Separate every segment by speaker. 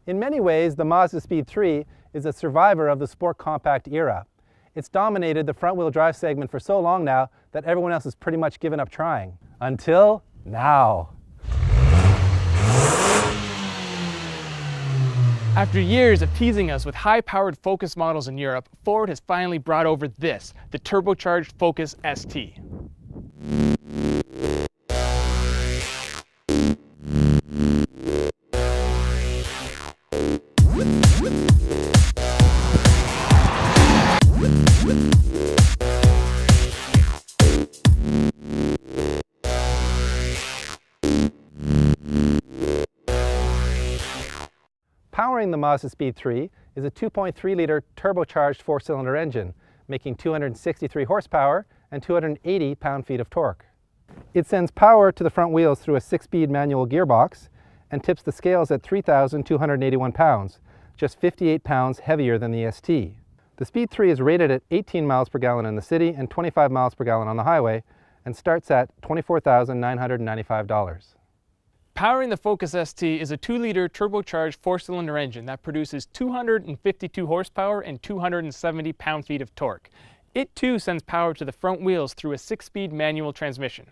Speaker 1: In many ways, the MazdaSpeed3 is a survivor of the sport compact era. It's dominated the front-wheel drive segment for so long now that everyone else has pretty much given up trying. Until now.
Speaker 2: After years of teasing us with high-powered Focus models in Europe, Ford has finally brought over this, the turbocharged Focus ST.
Speaker 1: Powering the MazdaSpeed3 is a 2.3-liter turbocharged four-cylinder engine, making 263 horsepower and 280 pound-feet of torque. It sends power to the front wheels through a 6-speed manual gearbox and tips the scales at 3,281 pounds, just 58 pounds heavier than the ST. The Speed 3 is rated at 18 miles per gallon in the city and 25 miles per gallon on the highway and starts at $24,995.
Speaker 2: Powering the Focus ST is a 2-liter turbocharged four-cylinder engine that produces 252 horsepower and 270 pound-feet of torque. It too sends power to the front wheels through a 6-speed manual transmission.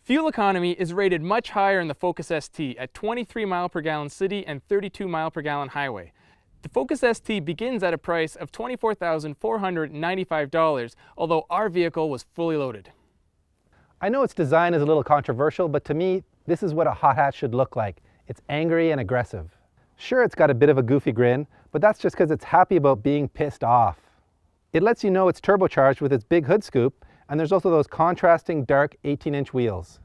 Speaker 2: Fuel economy is rated much higher in the Focus ST at 23 mile per gallon city and 32 mile per gallon highway. The Focus ST begins at a price of $24,495, although our vehicle was fully loaded.
Speaker 1: I know its design is a little controversial, but to me, this is what a hot hatch should look like. It's angry and aggressive. Sure, it's got a bit of a goofy grin, but that's just because it's happy about being pissed off. It lets you know it's turbocharged with its big hood scoop, and there's also those contrasting dark 18-inch wheels.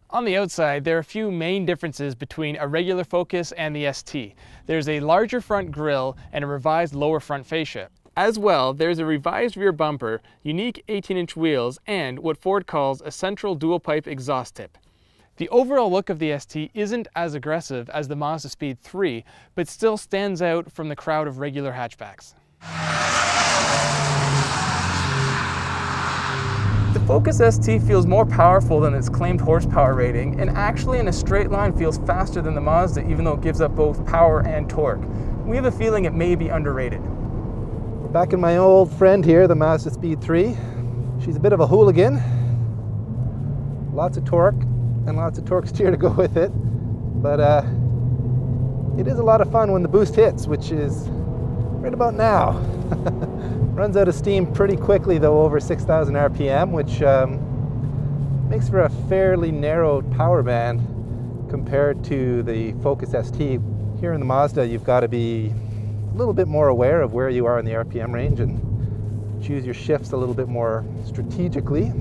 Speaker 2: On the outside, there are a few main differences between a regular Focus and the ST. There's a larger front grille and a revised lower front fascia. As well, there's a revised rear bumper, unique 18-inch wheels, and what Ford calls a central dual-pipe exhaust tip. The overall look of the ST isn't as aggressive as the MazdaSpeed3, but still stands out from the crowd of regular hatchbacks. The Focus ST feels more powerful than its claimed horsepower rating, and actually in a straight line feels faster than the Mazda, even though it gives up both power and torque. We have a feeling it may be underrated.
Speaker 1: Back in my old friend here, the MazdaSpeed3. She's a bit of a hooligan. Lots of torque and lots of torque steer to go with it. But it is a lot of fun when the boost hits, which is right about now. Runs out of steam pretty quickly though, over 6,000 RPM, which makes for a fairly narrow power band compared to the Focus ST. Here in the Mazda, you've got to be a little bit more aware of where you are in the RPM range and choose your shifts a little bit more strategically.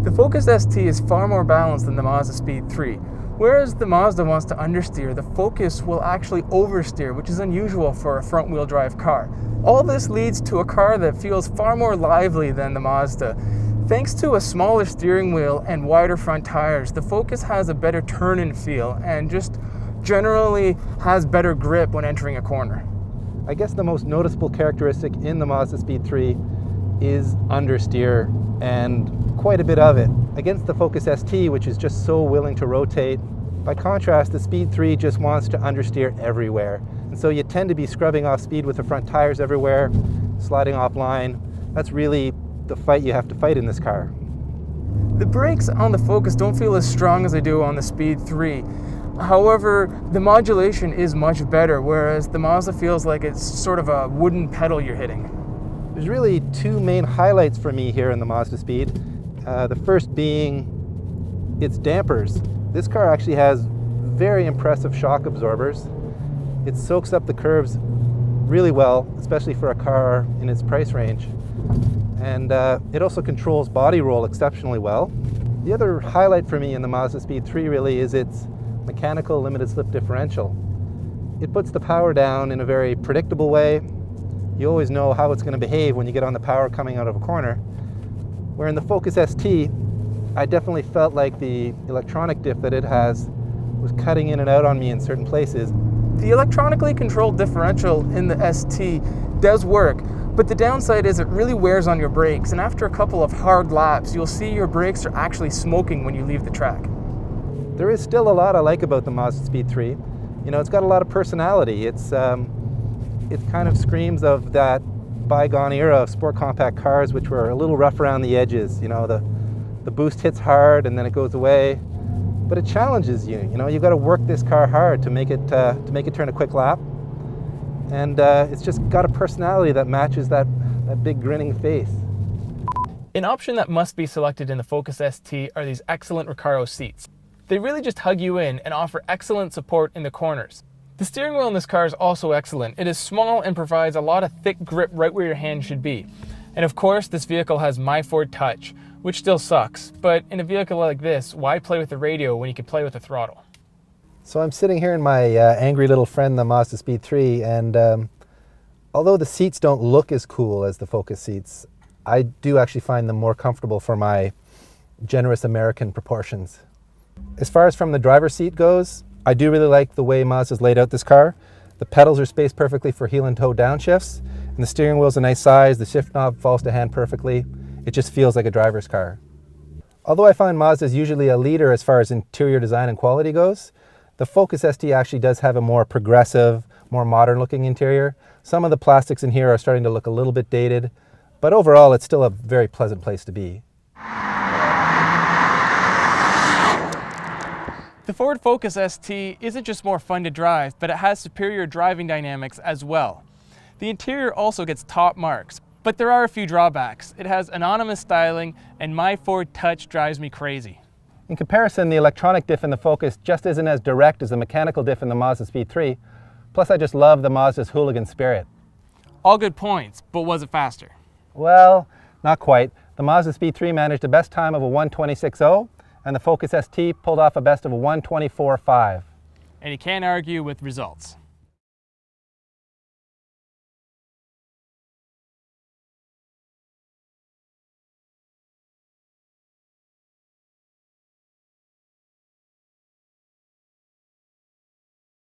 Speaker 2: The Focus ST is far more balanced than the MazdaSpeed3. Whereas the Mazda wants to understeer, the Focus will actually oversteer, which is unusual for a front-wheel drive car. All this leads to a car that feels far more lively than the Mazda. Thanks to a smaller steering wheel and wider front tires, the Focus has a better turn-in feel and just generally has better grip when entering a corner.
Speaker 1: I guess the most noticeable characteristic in the MazdaSpeed3 is understeer, and quite a bit of it. Against the Focus ST, which is just so willing to rotate. By contrast, the Speed3 just wants to understeer everywhere. And so you tend to be scrubbing off speed with the front tires everywhere, sliding offline. That's really the fight you have to fight in this car.
Speaker 2: The brakes on the Focus don't feel as strong as they do on the Speed3. However, the modulation is much better, whereas the Mazda feels like it's sort of a wooden pedal you're hitting.
Speaker 1: There's really two main highlights for me here in the MazdaSpeed. The first being its dampers. This car actually has very impressive shock absorbers. It soaks up the curves really well, especially for a car in its price range. And it also controls body roll exceptionally well. The other highlight for me in the MazdaSpeed3 really is its mechanical limited slip differential. It puts the power down in a very predictable way. You always know how it's going to behave when you get on the power coming out of a corner. Where in the Focus ST, I definitely felt like the electronic diff that it has was cutting in and out on me in certain places.
Speaker 2: The electronically controlled differential in the ST does work, but the downside is it really wears on your brakes, and after a couple of hard laps, you'll see your brakes are actually smoking when you leave the track.
Speaker 1: There is still a lot I like about the MazdaSpeed3. You know, it's got a lot of personality. It kind of screams of that bygone era of sport compact cars, which were a little rough around the edges. You know, the boost hits hard and then it goes away, but it challenges you. You know, you've got to work this car hard to make it turn a quick lap, and it's just got a personality that matches that big grinning face.
Speaker 2: An option that must be selected in the Focus ST are these excellent Recaro seats. They really just hug you in and offer excellent support in the corners. The steering wheel in this car is also excellent. It is small and provides a lot of thick grip right where your hand should be. And of course, this vehicle has My Ford Touch, which still sucks. But in a vehicle like this, why play with the radio when you can play with the throttle?
Speaker 1: So I'm sitting here in my angry little friend, the MazdaSpeed3, and although the seats don't look as cool as the Focus seats, I do actually find them more comfortable for my generous American proportions. As far as from the driver's seat goes, I do really like the way Mazda's laid out this car. The pedals are spaced perfectly for heel and toe downshifts, and the steering wheel's a nice size. The shift knob falls to hand perfectly. It just feels like a driver's car. Although I find Mazda's usually a leader as far as interior design and quality goes, the Focus ST actually does have a more progressive, more modern looking interior. Some of the plastics in here are starting to look a little bit dated, but overall it's still a very pleasant place to be.
Speaker 2: The Ford Focus ST isn't just more fun to drive, but it has superior driving dynamics as well. The interior also gets top marks, but there are a few drawbacks. It has anonymous styling, and My Ford Touch drives me crazy.
Speaker 1: In comparison, the electronic diff in the Focus just isn't as direct as the mechanical diff in the MazdaSpeed3, plus I just love the Mazda's hooligan spirit.
Speaker 2: All good points, but was it faster?
Speaker 1: Well, not quite. The MazdaSpeed3 managed a best time of a 1:26.0, and the Focus ST pulled off a best of a 1:24.5.
Speaker 2: And you can't argue with results.